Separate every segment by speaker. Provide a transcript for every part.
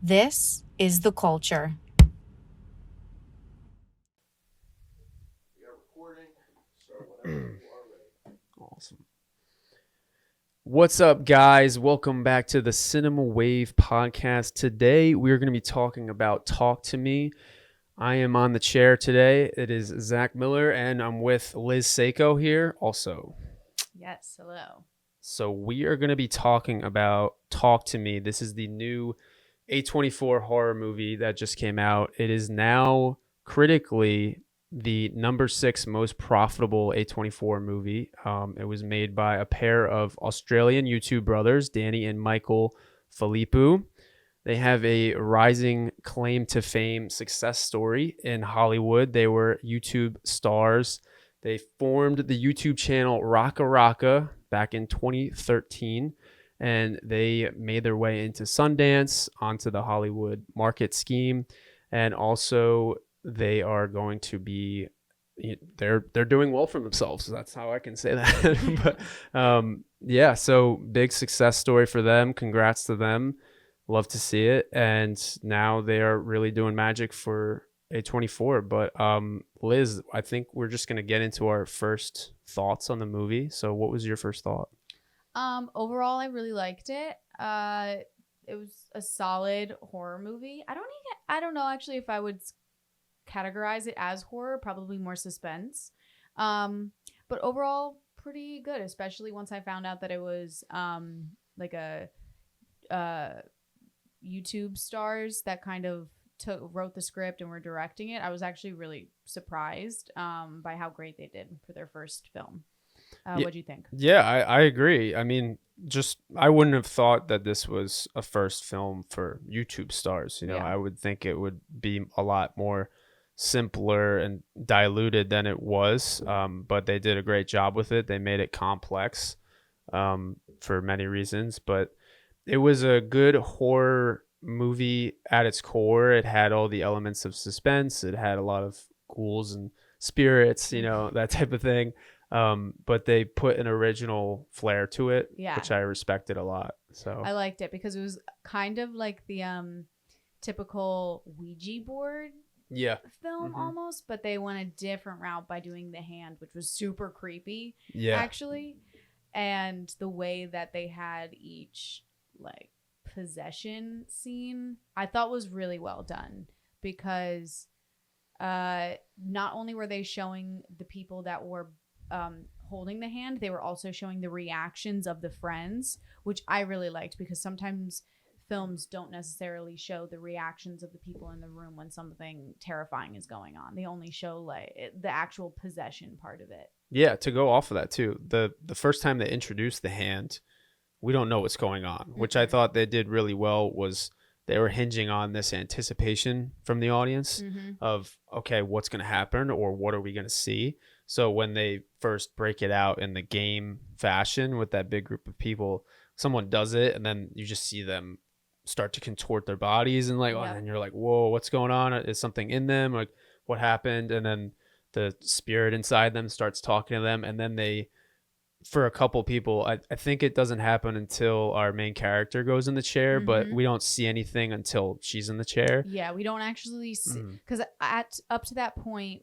Speaker 1: This is the culture.
Speaker 2: We are recording. Start whenever you are ready.
Speaker 3: Awesome. What's up, guys? Welcome back to the Cinema Wave podcast. Today, we're going to be talking about Talk to Me. I am on the chair today. It is Zach Miller, and I'm with Liz Seiko here also.
Speaker 4: Yes, hello.
Speaker 3: So we are going to be talking about Talk to Me. This is the new A24 horror movie that just came out. It is now critically the number 6 most profitable A24 movie. It was made by a pair of Australian YouTube brothers, Danny and Michael Philippou. They have a rising claim to fame success story in Hollywood. They were YouTube stars. They formed the YouTube channel Raka Raka back in 2013, and they made their way into Sundance, onto the Hollywood market scheme, and also they are going to be they're doing well for themselves. That's how I can say that. But yeah, so big success story for them. Congrats to them. Love to see it. And now they are really doing magic for A24. But Liz, I think we're just going to get into our first thoughts on the movie. So what was your first thought?
Speaker 4: Overall, I really liked it. It was a solid horror movie. I don't know actually if I would categorize it as horror, probably more suspense. But overall, pretty good, especially once I found out that it was like a YouTube stars that kind of wrote the script and were directing it. I was actually really surprised by how great they did for their first film. What'd you think?
Speaker 3: Yeah, I agree. I mean, I wouldn't have thought that this was a first film for YouTube stars.
Speaker 4: Yeah.
Speaker 3: I would think it would be a lot more simpler and diluted than it was. But they did a great job with it. They made it complex for many reasons. But it was a good horror movie at its core. It had all the elements of suspense. It had a lot of ghouls and spirits, that type of thing. But they put an original flair to it, which I respected a lot. So
Speaker 4: I liked it because it was kind of like the typical Ouija board film almost, but they went a different route by doing the hand, which was super creepy actually. And the way that they had each like possession scene I thought was really well done, because not only were they showing the people that were holding the hand, they were also showing the reactions of the friends, which I really liked, because sometimes films don't necessarily show the reactions of the people in the room when something terrifying is going on. They only show like the actual possession part of it.
Speaker 3: Yeah, to go off of that too, the first time they introduced the hand, we don't know what's going on, which I thought they did really well. Was they were hinging on this anticipation from the audience of, okay, what's going to happen, or what are we going to see? So when they first break it out in the game fashion with that big group of people, someone does it, and then you just see them start to contort their bodies, and and you're like, whoa, what's going on? Is something in them? Like, what happened? And then the spirit inside them starts talking to them, and then for a couple people, I think it doesn't happen until our main character goes in the chair, but we don't see anything until she's in the chair.
Speaker 4: Yeah, we don't actually see, because up to that point,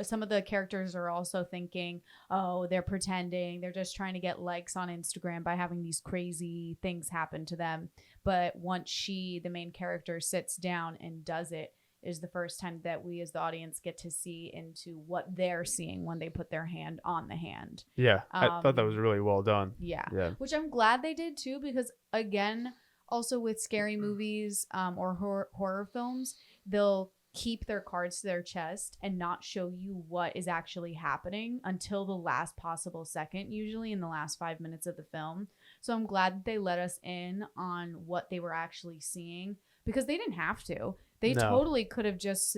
Speaker 4: some of the characters are also thinking, oh, they're pretending, they're just trying to get likes on Instagram by having these crazy things happen to them. But once the main character, sits down and does it, is the first time that we as the audience get to see into what they're seeing when they put their hand on the hand.
Speaker 3: Yeah, I thought that was really well done.
Speaker 4: Yeah, which I'm glad they did too, because again, also with scary movies or horror films, they'll keep their cards to their chest and not show you what is actually happening until the last possible second, usually in the last 5 minutes of the film. So I'm glad that they let us in on what they were actually seeing, because they didn't have to. They totally could have just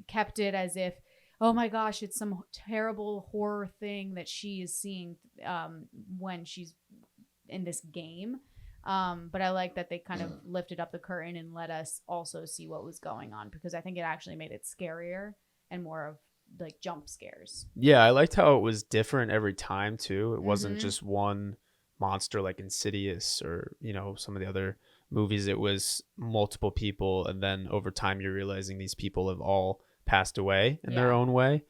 Speaker 4: kept it as if, oh my gosh, it's some terrible horror thing that she is seeing when she's in this game. But I like that they kind of lifted up the curtain and let us also see what was going on, because I think it actually made it scarier and more of like jump scares.
Speaker 3: Yeah, I liked how it was different every time too. It wasn't just one monster like Insidious or, you know, some of the other movies it was multiple people, and then over time you're realizing these people have all passed away in their
Speaker 4: Yeah.
Speaker 3: own way.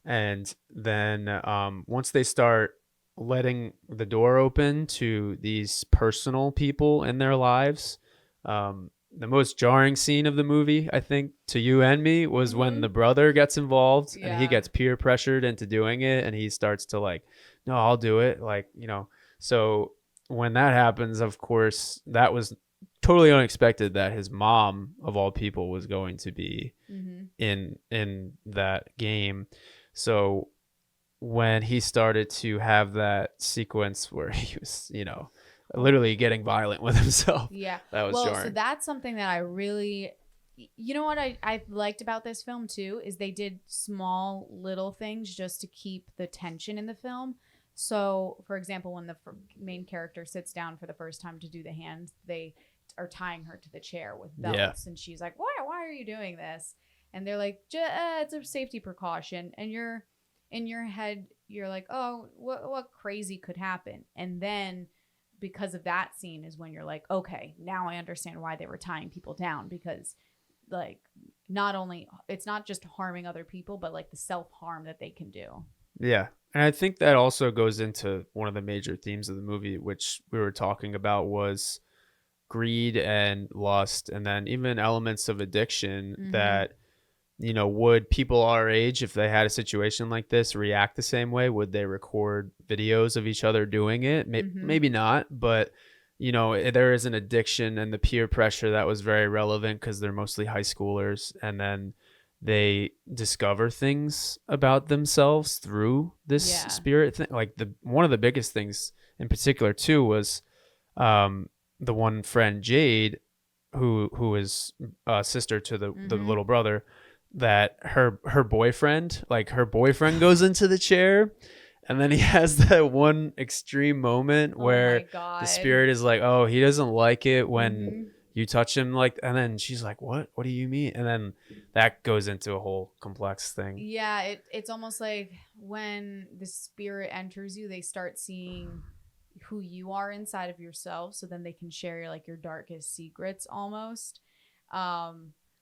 Speaker 3: And then once they start letting the door open to these personal people in their lives, the most jarring scene of the movie, I think, to you and me, was when the brother gets involved and he
Speaker 4: Yeah.
Speaker 3: gets peer pressured into doing it, and he starts to like, no, I'll do it. Like, so when that happens, of course, that was totally unexpected that his mom, of all people, was going to be in that game. So when he started to have that sequence where he was, literally getting violent with himself,
Speaker 4: Yeah.
Speaker 3: that was
Speaker 4: Well, so
Speaker 3: jarring.
Speaker 4: that's something that I really, you know what I liked about this film too is they did small little things just to keep the tension in the film. So, for example, when the main character sits down for the first time to do the hands, they are tying her to the chair with belts, and she's like, Why are you doing this?" And they're like, "It's a safety precaution." And you're in your head, you're like, "Oh, what crazy could happen?" And then because of that scene is when you're like, okay, now I understand why they were tying people down, because like not only it's not just harming other people, but like the self-harm that they can do.
Speaker 3: Yeah. And I think that also goes into one of the major themes of the movie, which we were talking about, was greed and lust, and then even elements of addiction that, would people our age, if they had a situation like this, react the same way? Would they record videos of each other doing it? Maybe not, but there is an addiction and the peer pressure that was very relevant because they're mostly high schoolers, and then they discover things about themselves through this spirit thing. Like one of the biggest things in particular too was the one friend Jade, who is a sister to the little brother, that her boyfriend goes into the chair, and then he has that one extreme moment where the spirit is like, oh, he doesn't like it when you touch him, like, and then she's like, what do you mean? And then that goes into a whole complex thing.
Speaker 4: Yeah, it's almost like when the spirit enters you, they start seeing who you are inside of yourself, so then they can share like your darkest secrets almost,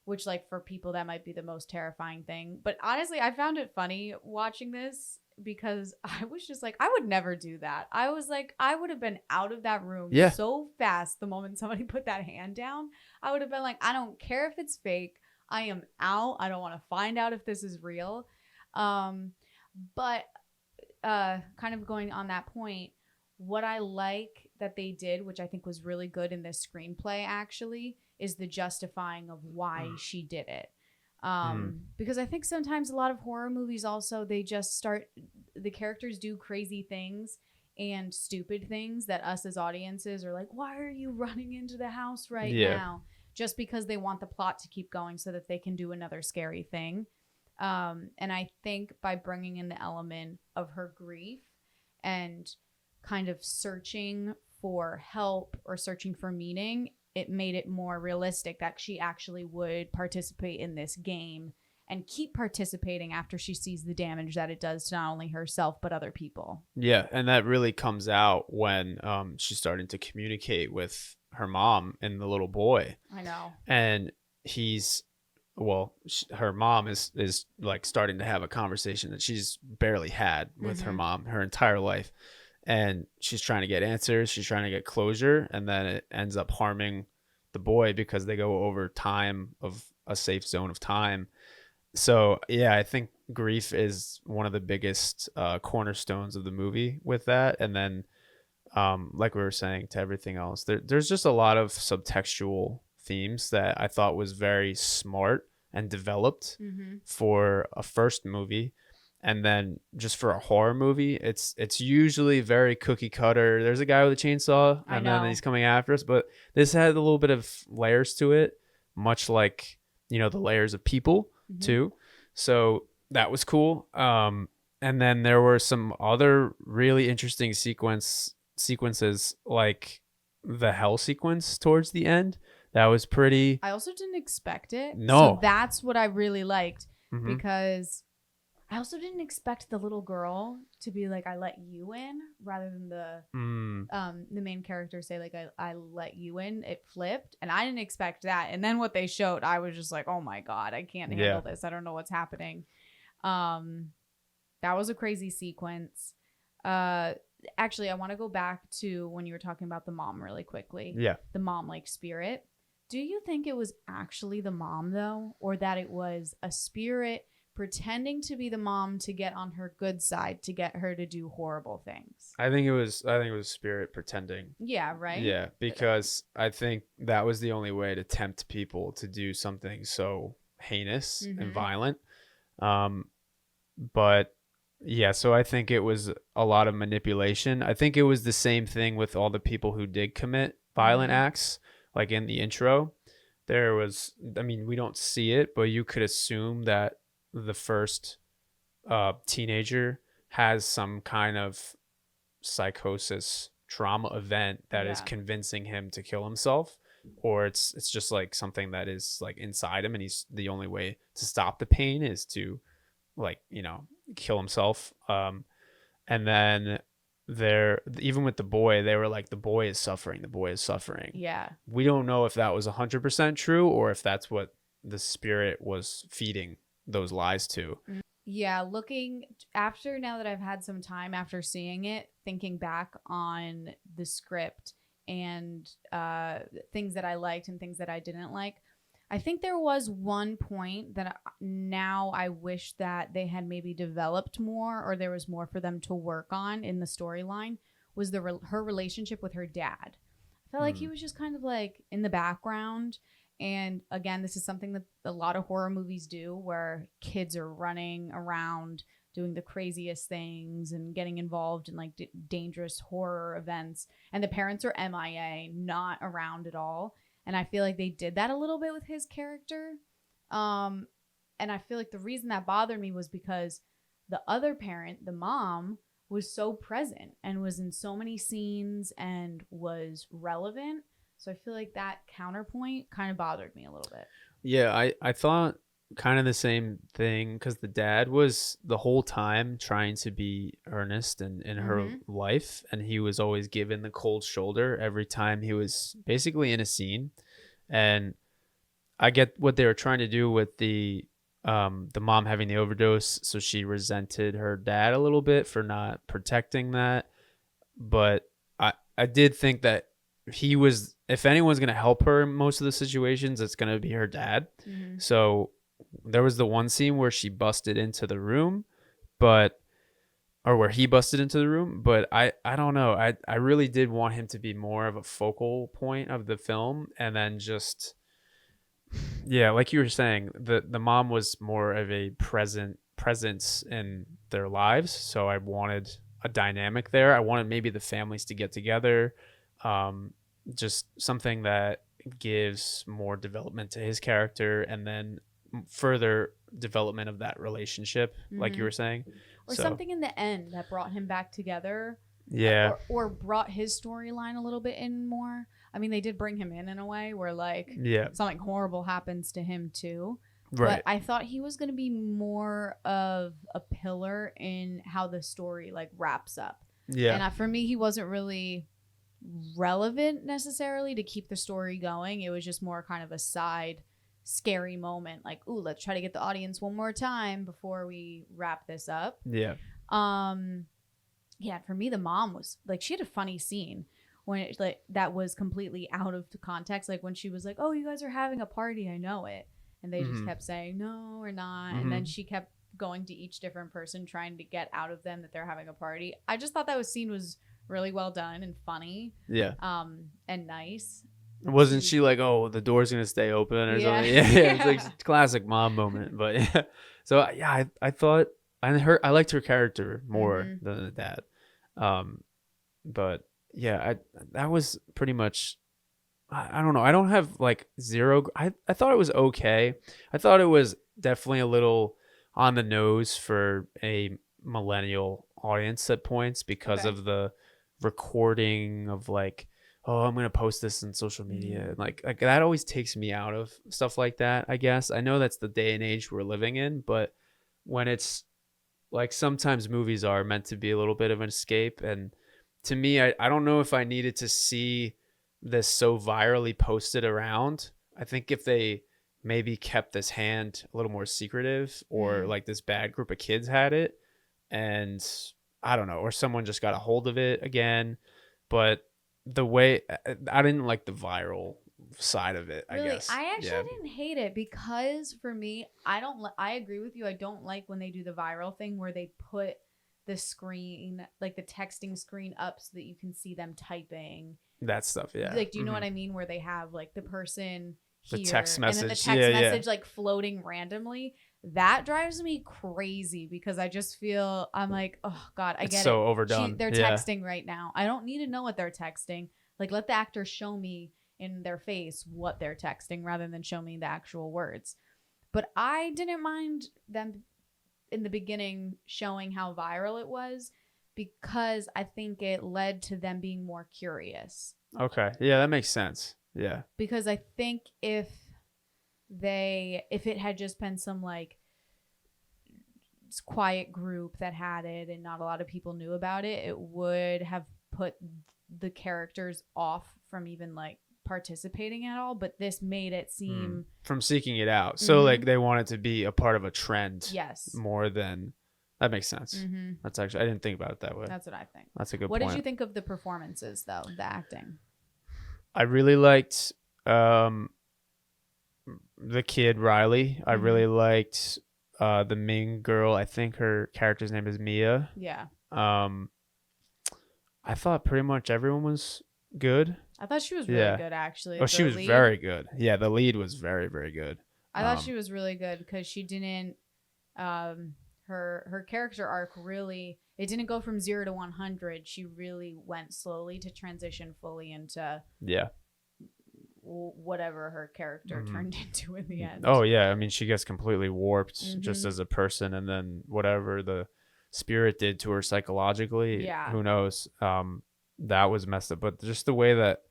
Speaker 4: which like for people that might be the most terrifying thing. But honestly, I found it funny watching this because I was just like, I would never do that. I was like, I would have been out of that room so fast the moment somebody put that hand down. I would have been like, I don't care if it's fake, I am out. I don't want to find out if this is real. But kind of going on that point, what I like that they did, which I think was really good in this screenplay actually, is the justifying of why she did it. Because I think sometimes a lot of horror movies also, they just the characters do crazy things and stupid things that us as audiences are like, why are you running into the house right now? Just because they want the plot to keep going so that they can do another scary thing. And I think by bringing in the element of her grief and kind of searching for help or searching for meaning, it made it more realistic that she actually would participate in this game and keep participating after she sees the damage that it does to not only herself but other people.
Speaker 3: Yeah, and that really comes out when she's starting to communicate with her mom and the little boy.
Speaker 4: I know.
Speaker 3: And her mom is like starting to have a conversation that she's barely had with her mom her entire life. And she's trying to get answers. She's trying to get closure. And then it ends up harming the boy because they go over time of a safe zone of time. So, yeah, I think grief is one of the biggest cornerstones of the movie with that. And then, like we were saying, to everything else, there's just a lot of subtextual themes that I thought was very smart and developed for a first movie. And then just for a horror movie, it's usually very cookie cutter. There's a guy with a chainsaw, and then he's coming after us. But this had a little bit of layers to it, much like, the layers of people too. So that was cool. And then there were some other really interesting sequences, like the hell sequence towards the end. That was pretty.
Speaker 4: I also didn't expect it.
Speaker 3: No.
Speaker 4: So that's what I really liked because I also didn't expect the little girl to be like, I let you in, rather than the main character say like, I let you in. It flipped, and I didn't expect that. And then what they showed, I was just like, oh my God, I can't handle this. I don't know what's happening. That was a crazy sequence. Actually, I want to go back to when you were talking about the mom really quickly.
Speaker 3: Yeah.
Speaker 4: The mom like spirit. Do you think it was actually the mom though, or that it was a spirit pretending to be the mom to get on her good side, to get her to do horrible things?
Speaker 3: I think it was spirit pretending.
Speaker 4: Yeah, right?
Speaker 3: Yeah, because I think that was the only way to tempt people to do something so heinous and violent. But yeah, so I think it was a lot of manipulation. I think it was the same thing with all the people who did commit violent acts. Like in the intro, there was, I mean, we don't see it, but you could assume that the first teenager has some kind of psychosis trauma event that is convincing him to kill himself, or it's just like something that is like inside him, and he's the only way to stop the pain is to, like, you know, kill himself. And then there, even with the boy, they were like, the boy is suffering, the boy is suffering.
Speaker 4: Yeah.
Speaker 3: We don't know if that was 100% true, or if that's what the spirit was feeding those lies to.
Speaker 4: Yeah, looking after, now that I've had some time after seeing it, thinking back on the script and things that I liked and things that I didn't like, I think there was one point that now I wish that they had maybe developed more, or there was more for them to work on in the storyline, was her relationship with her dad. I felt like he was just kind of like in the background. And again, this is something that a lot of horror movies do, where kids are running around doing the craziest things and getting involved in like dangerous horror events, and the parents are MIA, not around at all. And I feel like they did that a little bit with his character. And I feel like the reason that bothered me was because the other parent, the mom, was so present and was in so many scenes and was relevant. So I feel like that counterpoint kind of bothered me a little bit.
Speaker 3: Yeah, I thought kind of the same thing, because the dad was the whole time trying to be earnest and in her life, and he was always given the cold shoulder every time he was basically in a scene. And I get what they were trying to do with the mom having the overdose, so she resented her dad a little bit for not protecting that. But I did think that he was, if anyone's going to help her in most of the situations, it's going to be her dad. So there was the one scene where she busted into the room, or where he busted into the room, but I don't know. I really did want him to be more of a focal point of the film, and then just, yeah, like you were saying, the mom was more of a presence in their lives. So I wanted a dynamic there. I wanted maybe the families to get together, just something that gives more development to his character, and then further development of that relationship, like you were saying,
Speaker 4: or something in the end that brought him back together.
Speaker 3: Yeah.
Speaker 4: Or brought his storyline a little bit in more. I mean, they did bring him in a way where like something horrible happens to him too. Right. But I thought he was going to be more of a pillar in how the story like wraps up. Yeah. And for me, he wasn't really relevant necessarily to keep the story going. It was just more kind of a side scary moment, like, ooh, let's try to get the audience one more time before we wrap this up. Yeah. Yeah, for me, the mom was like, she had a funny scene when it, like, that was completely out of context, like when she was like, oh, you guys are having a party, I know it, and they just kept saying no, we're not, and then she kept going to each different person trying to get out of them that they're having a party. I just thought that scene was really well done and funny. Yeah. And nice.
Speaker 3: Wasn't she like, oh, the door's gonna stay open or something? Yeah. It's like a classic mom moment. But yeah, so yeah, I thought I liked her character more than the dad. But yeah, that was pretty much. I don't know. I don't have like zero. I thought it was okay. I thought it was definitely a little on the nose for a millennial audience at points, because of the recording of like, oh, I'm gonna post this on social media. Like that always takes me out of stuff like that, I guess. I know that's the day and age we're living in, but when it's like sometimes movies are meant to be a little bit of an escape. And to me, I don't know if I needed to see this so virally posted around. I think if they maybe kept this hand a little more secretive, or like this bad group of kids had it, and I don't know, or someone just got a hold of it again. But the way I didn't like the viral side of it, I
Speaker 4: Really,
Speaker 3: guess.
Speaker 4: I actually
Speaker 3: Yeah.
Speaker 4: didn't hate it because for me, I don't. I agree with you. I don't like when they do the viral thing where they put the screen, like the texting screen, up so that you can see them typing.
Speaker 3: That stuff, yeah.
Speaker 4: Like, do you know what I mean? Where they have like the person
Speaker 3: The
Speaker 4: here
Speaker 3: text
Speaker 4: and then the
Speaker 3: message.
Speaker 4: text
Speaker 3: Yeah,
Speaker 4: message like floating randomly. That drives me crazy because I just feel I'm like, oh God, I
Speaker 3: It's
Speaker 4: get
Speaker 3: so
Speaker 4: it.
Speaker 3: overdone.
Speaker 4: They're
Speaker 3: Yeah.
Speaker 4: texting right now. I don't need to know what they're texting. Like, let the actor show me in their face what they're texting rather than show me the actual words. But I didn't mind them in the beginning showing how viral it was because I think it led to them being more curious.
Speaker 3: Okay. Yeah, that makes sense. Yeah.
Speaker 4: Because I think if it had just been some like quiet group that had it and not a lot of people knew about it, it would have put the characters off from even like participating at all. But this made it seem
Speaker 3: From seeking it out. So
Speaker 4: Mhm.
Speaker 3: like they want it to be a part of a trend
Speaker 4: yes.
Speaker 3: more than that makes sense.
Speaker 4: Mm-hmm.
Speaker 3: That's actually I didn't think about it that way.
Speaker 4: That's what I think.
Speaker 3: That's a good
Speaker 4: What
Speaker 3: point.
Speaker 4: did you think of the performances though, the acting?
Speaker 3: I really liked the kid Riley. I really liked the main girl. I think her character's name is Mia.
Speaker 4: Yeah.
Speaker 3: I thought pretty much everyone was good.
Speaker 4: I thought she was really
Speaker 3: Yeah.
Speaker 4: good actually.
Speaker 3: Oh, she
Speaker 4: The
Speaker 3: was
Speaker 4: lead-
Speaker 3: very good. Yeah, the lead was very, very good.
Speaker 4: I thought she was really good because she didn't her character arc really, it didn't go from 0 to 100. She really went slowly to transition fully into
Speaker 3: Yeah.
Speaker 4: whatever her character turned into in the end.
Speaker 3: Oh yeah, I mean she gets completely warped just
Speaker 4: Mhm.
Speaker 3: as a person, and then whatever the spirit did to her psychologically,
Speaker 4: Yeah.
Speaker 3: who knows? That was messed up. But just the way that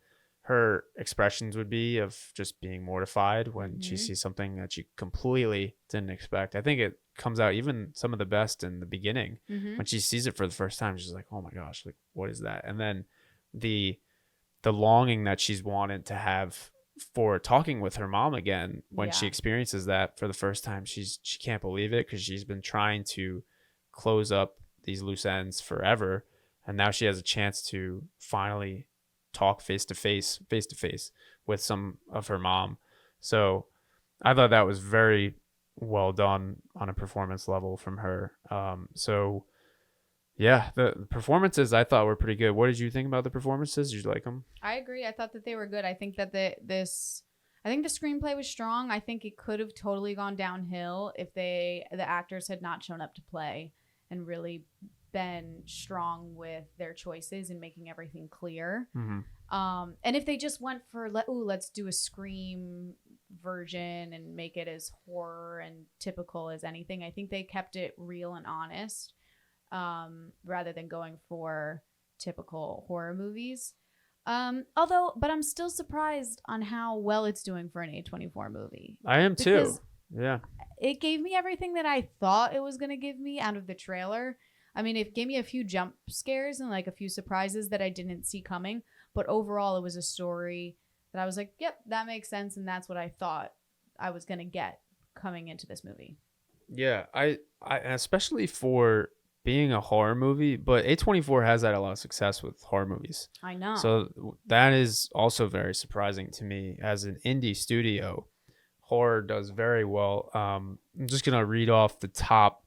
Speaker 3: her expressions would be of just being mortified when she
Speaker 4: Mhm.
Speaker 3: sees something that she completely didn't expect. I think it comes out even some of the best in the beginning.
Speaker 4: Mhm.
Speaker 3: When she sees it for the first time, she's like, "Oh my gosh, like what is that?" And then the longing that she's wanted to have for talking with her mom again when she
Speaker 4: Yeah.
Speaker 3: experiences that for the first time, she can't believe it because she's been trying to close up these loose ends forever, and now she has a chance to finally talk face to face with some of her mom. So I thought that was very well done on a performance level from her. So yeah, the performances I thought were pretty good. What did you think about the performances? Did you like them?
Speaker 4: I agree. I thought that they were good. I think that I think the screenplay was strong. I think it could have totally gone downhill if the actors had not shown up to play and really been strong with their choices and making everything clear.
Speaker 3: Mm-hmm.
Speaker 4: And if they just went for let's do a Scream version and make it as horror and typical as anything, I think they kept it real and honest, rather than going for typical horror movies. But I'm still surprised on how well it's doing for an A24 movie.
Speaker 3: I am too.
Speaker 4: Because
Speaker 3: Yeah.
Speaker 4: it gave me everything that I thought it was going to give me out of the trailer. I mean, it gave me a few jump scares and like a few surprises that I didn't see coming. But overall, it was a story that I was like, yep, that makes sense. And that's what I thought I was going to get coming into this movie.
Speaker 3: Yeah, I especially for being a horror movie, but A24 has had a lot of success with horror movies.
Speaker 4: I know.
Speaker 3: So that is also very surprising to me as an indie studio. Horror does very well. I'm just going to read off the top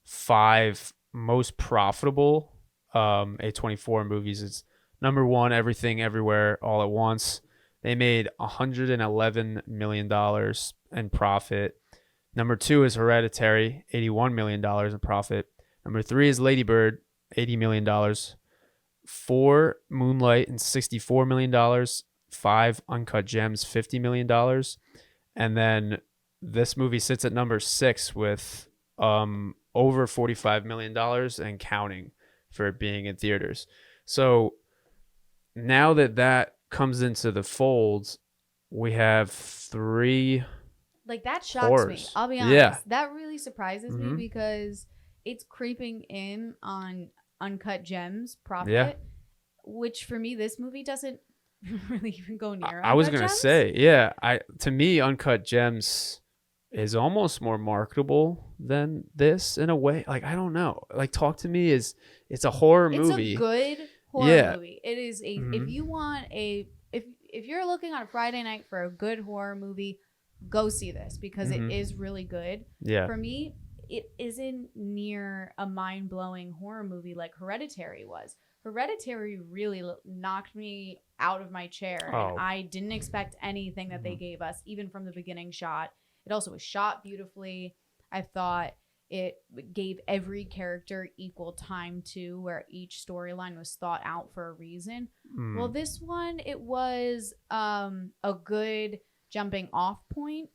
Speaker 3: 5 most profitable A24 movies. It's number 1, Everything Everywhere All at Once. They made $111 million in profit. Number 2 is Hereditary, $81 million in profit. Number 3 is Lady Bird, $80 million. 4, Moonlight, and $64 million. 5, Uncut Gems, $50 million. And then this movie sits at number 6 with over $45 million and counting for it being in theaters. So now that comes into the fold, we have 3
Speaker 4: like that shocks me.
Speaker 3: horrors.
Speaker 4: I'll be honest.
Speaker 3: Yeah.
Speaker 4: That really surprises me
Speaker 3: Mhm.
Speaker 4: because it's creeping in on Uncut Gems profit,
Speaker 3: Yeah.
Speaker 4: which for me this movie doesn't really even go near.
Speaker 3: I was
Speaker 4: Uncut
Speaker 3: gonna
Speaker 4: Gems.
Speaker 3: say, yeah. To me, Uncut Gems is almost more marketable than this in a way. Like I don't know. Like Talk to Me it's a horror
Speaker 4: It's
Speaker 3: movie.
Speaker 4: a good horror
Speaker 3: Yeah.
Speaker 4: movie. It is a
Speaker 3: Mhm.
Speaker 4: if you want a if you're looking on a Friday night for a good horror movie, go see this because
Speaker 3: Mhm.
Speaker 4: it is really good.
Speaker 3: Yeah.
Speaker 4: For me, it isn't near a mind-blowing horror movie like Hereditary was. Hereditary really knocked me out of my chair,
Speaker 3: Oh.
Speaker 4: and I didn't expect anything that they
Speaker 3: Mhm.
Speaker 4: gave us, even from the beginning shot. It also was shot beautifully. I thought it gave every character equal time too, where each storyline was thought out for a reason.
Speaker 3: Mm.
Speaker 4: Well, this one, it was a good jumping off point,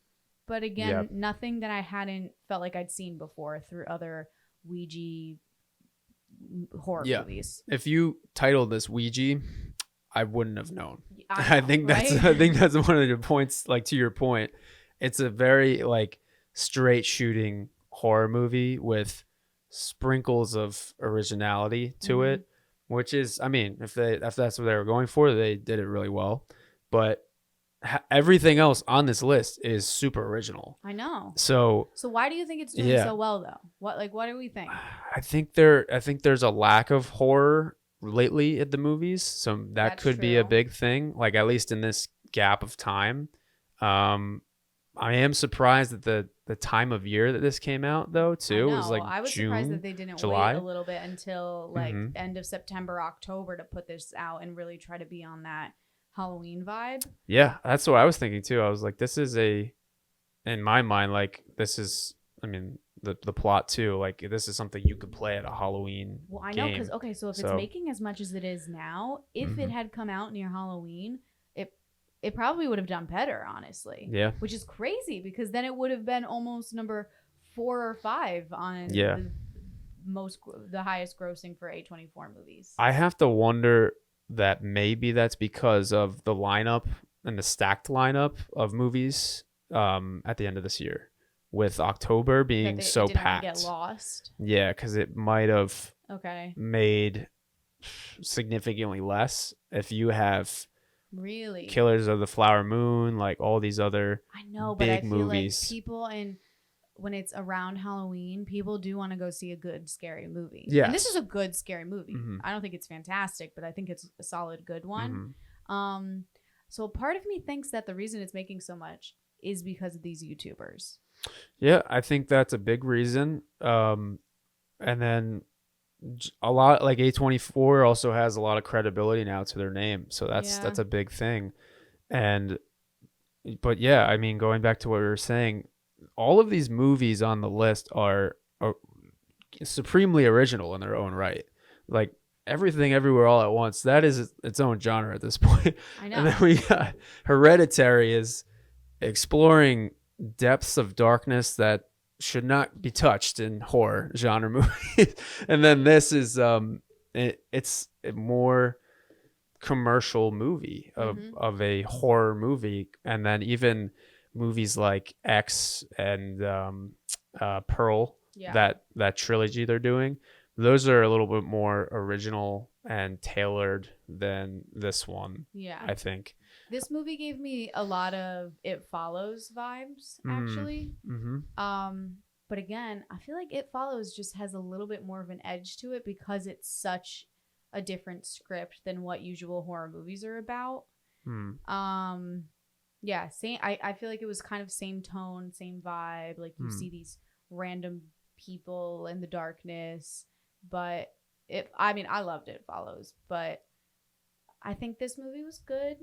Speaker 4: but again,
Speaker 3: Yep.
Speaker 4: nothing that I hadn't felt like I'd seen before through other Ouija horror
Speaker 3: Yeah.
Speaker 4: movies.
Speaker 3: If you titled this Ouija, I wouldn't have known.
Speaker 4: I know,
Speaker 3: think that's
Speaker 4: right?
Speaker 3: I think that's one of your points. Like to your point, it's a very like straight shooting horror movie with sprinkles of originality to
Speaker 4: Mhm.
Speaker 3: it, which is, I mean, if that's what they were going for, they did it really well. But everything else on this list is super original.
Speaker 4: I know.
Speaker 3: So
Speaker 4: So why do you think it's doing
Speaker 3: Yeah.
Speaker 4: so well though? What do we think?
Speaker 3: I think there's a lack of horror lately at the movies, so that
Speaker 4: That's
Speaker 3: could be a
Speaker 4: true.
Speaker 3: big thing. Like at least in this gap of time, I am surprised at the time of year that this came out though. Too
Speaker 4: I
Speaker 3: it was
Speaker 4: know.
Speaker 3: like
Speaker 4: I was
Speaker 3: June,
Speaker 4: surprised that they didn't
Speaker 3: July.
Speaker 4: wait a little bit until like
Speaker 3: Mhm.
Speaker 4: end of September, October to put this out and really try to be on that Halloween vibe.
Speaker 3: Yeah, that's what I was thinking too. I was like, this is in my mind, like this is. I mean, the plot too. Like this is something you could play at a Halloween
Speaker 4: Well, I know
Speaker 3: game.
Speaker 4: because okay, so if it's
Speaker 3: So-
Speaker 4: making as much as it is now, if it
Speaker 3: Mhm.
Speaker 4: had come out near Halloween, it probably would have done better, honestly.
Speaker 3: Yeah.
Speaker 4: Which is crazy because then it would have been almost number 4 or 5 on
Speaker 3: Yeah.
Speaker 4: the highest grossing for A24 movies.
Speaker 3: I have to wonder that maybe that's because of the lineup and the stacked lineup of movies at the end of this year, with October
Speaker 4: That
Speaker 3: being
Speaker 4: they
Speaker 3: so
Speaker 4: didn't wanna
Speaker 3: packed.
Speaker 4: get lost.
Speaker 3: Yeah, because it might have
Speaker 4: Okay.
Speaker 3: made significantly less if you have
Speaker 4: Really?
Speaker 3: Killers of the Flower Moon, like all these other.
Speaker 4: I know, but I
Speaker 3: big
Speaker 4: feel
Speaker 3: movies.
Speaker 4: like people when it's around Halloween, people do want to go see a good scary movie.
Speaker 3: Yes.
Speaker 4: And this is a good scary movie.
Speaker 3: Mhm.
Speaker 4: I don't think it's fantastic, but I think it's a solid good one.
Speaker 3: Mhm.
Speaker 4: So a part of me thinks that the reason it's making so much is because of these YouTubers.
Speaker 3: Yeah, I think that's a big reason. And then a lot like A24 also has a lot of credibility now to their name, so
Speaker 4: Yeah.
Speaker 3: that's a big thing. But yeah, I mean, going back to what we were saying, all of these movies on the list are supremely original in their own right. Like Everything Everywhere All at Once, that is its own genre at this point.
Speaker 4: I know.
Speaker 3: And then we got Hereditary is exploring depths of darkness that should not be touched in horror genre movies. And then this is it's a more commercial movie
Speaker 4: Mhm.
Speaker 3: of a horror movie. And then even movies like X and Pearl,
Speaker 4: Yeah.
Speaker 3: that trilogy they're doing, those are a little bit more original and tailored than this one,
Speaker 4: Yeah.
Speaker 3: I think.
Speaker 4: This movie gave me a lot of It Follows vibes,
Speaker 3: Mm.
Speaker 4: actually.
Speaker 3: Mm-hmm.
Speaker 4: But again, I feel like It Follows just has a little bit more of an edge to it because it's such a different script than what usual horror movies are about. Yeah, same. I feel like it was kind of same tone, same vibe. Like you see these random people in the darkness, but I loved It Follows, but I think this movie was good,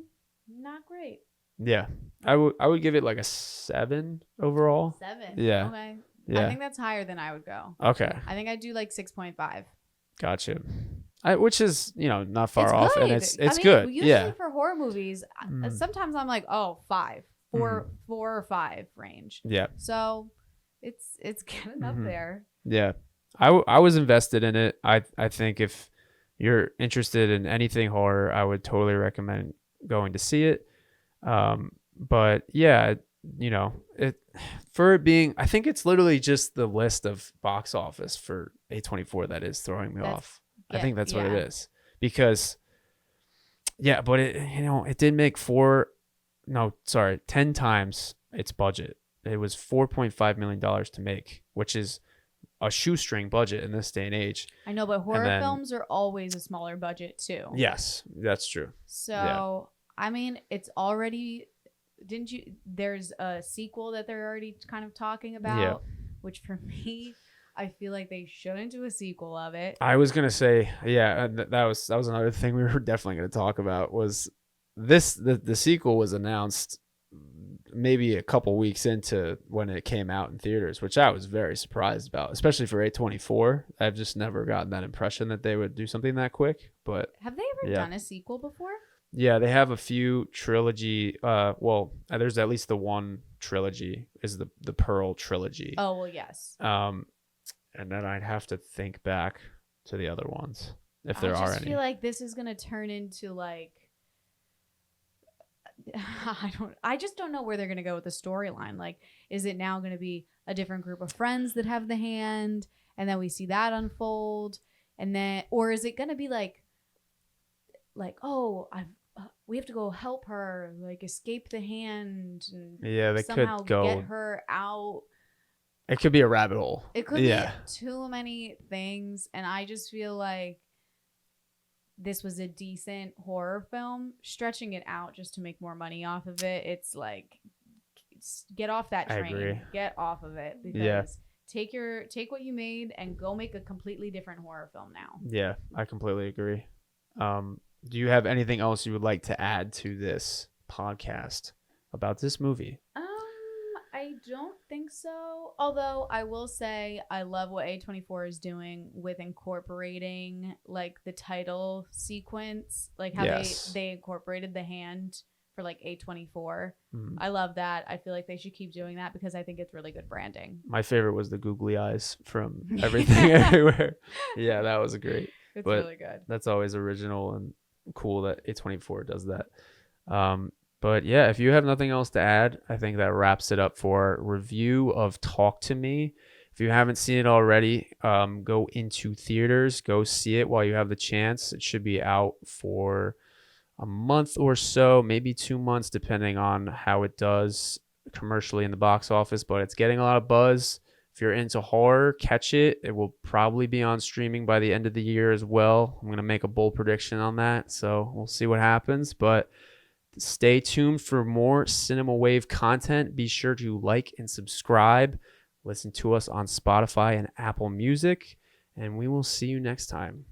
Speaker 4: not great.
Speaker 3: Yeah, I would give it like a 7 overall.
Speaker 4: 7.
Speaker 3: Yeah.
Speaker 4: Okay.
Speaker 3: Yeah.
Speaker 4: I think that's higher than I would go.
Speaker 3: Okay,
Speaker 4: I think I'd do like 6.5.
Speaker 3: gotcha. Which is not far
Speaker 4: It's
Speaker 3: off,
Speaker 4: good.
Speaker 3: and it's
Speaker 4: I mean,
Speaker 3: good.
Speaker 4: Usually
Speaker 3: Yeah.
Speaker 4: for horror movies,
Speaker 3: Mm.
Speaker 4: sometimes I'm like, oh, 5, 4 or 5 range.
Speaker 3: Yeah.
Speaker 4: So it's getting up
Speaker 3: Mhm.
Speaker 4: there.
Speaker 3: Yeah. I was invested in it. I think if you're interested in anything horror, I would totally recommend going to see it. But yeah, you know, it for it being, I think it's literally just the list of box office for A24 that is throwing me
Speaker 4: That's-
Speaker 3: off. I think that's what it
Speaker 4: yeah.
Speaker 3: is. Because yeah, but it, you know, it did make 10 times its budget. It was $4.5 million to make, which is a shoestring budget in this day and age.
Speaker 4: I know, but horror
Speaker 3: then-
Speaker 4: films are always a smaller budget too.
Speaker 3: Yes, that's true.
Speaker 4: So I mean, it's already. Didn't you? There's a sequel that they're already kind of talking about, which for me, I feel like they shouldn't do a sequel of it.
Speaker 3: I was gonna say, yeah, that was another thing we were definitely gonna talk about. Was this the sequel was announced maybe a couple weeks into when it came out in theaters, which I was very surprised about, especially for A24. I've just never gotten that impression that they would do something that quick. But
Speaker 4: Have they ever done a sequel before?
Speaker 3: yeah, they have a few trilogy. There's at least the one trilogy is the Pearl trilogy.
Speaker 4: Oh well, yes.
Speaker 3: And then I'd have to think back to the other ones if there are
Speaker 4: I just
Speaker 3: any.
Speaker 4: feel like this is gonna turn into like. I just don't know where they're gonna go with the storyline. Like, is it now gonna be a different group of friends that have the hand, and then we see that unfold, and then, or is it gonna be like, oh, we have to go help her, like escape the hand, and
Speaker 3: Yeah, they
Speaker 4: somehow
Speaker 3: could go.
Speaker 4: get her out.
Speaker 3: It could be a rabbit hole.
Speaker 4: It could be too many things, and I just feel like this was a decent horror film. Stretching it out just to make more money off of it, it's like, get off that
Speaker 3: I
Speaker 4: train.
Speaker 3: agree.
Speaker 4: Get off of it, because take what you made and go make a completely different horror film now.
Speaker 3: Yeah, I completely agree. Do you have anything else you would like to add to this podcast about this movie?
Speaker 4: I don't think so. Although I will say I love what A24 is doing with incorporating like the title sequence, like how they incorporated the hand for like A24. I love that. I feel like they should keep doing that because I think it's really good branding.
Speaker 3: My favorite was the googly eyes from Everything Everywhere. Yeah, that was great.
Speaker 4: It's
Speaker 3: But
Speaker 4: really good.
Speaker 3: That's always original and cool that A24 does that. But yeah, if you have nothing else to add, I think that wraps it up for our review of Talk to Me. If you haven't seen it already, go into theaters, go see it while you have the chance. It should be out for a month or so, maybe 2 months, depending on how it does commercially in the box office, but it's getting a lot of buzz. If you're into horror, catch it. It will probably be on streaming by the end of the year as well. I'm going to make a bold prediction on that, so we'll see what happens, but stay tuned for more Cinema Wave content. Be sure to like and subscribe. Listen to us on Spotify and Apple Music, and we will see you next time.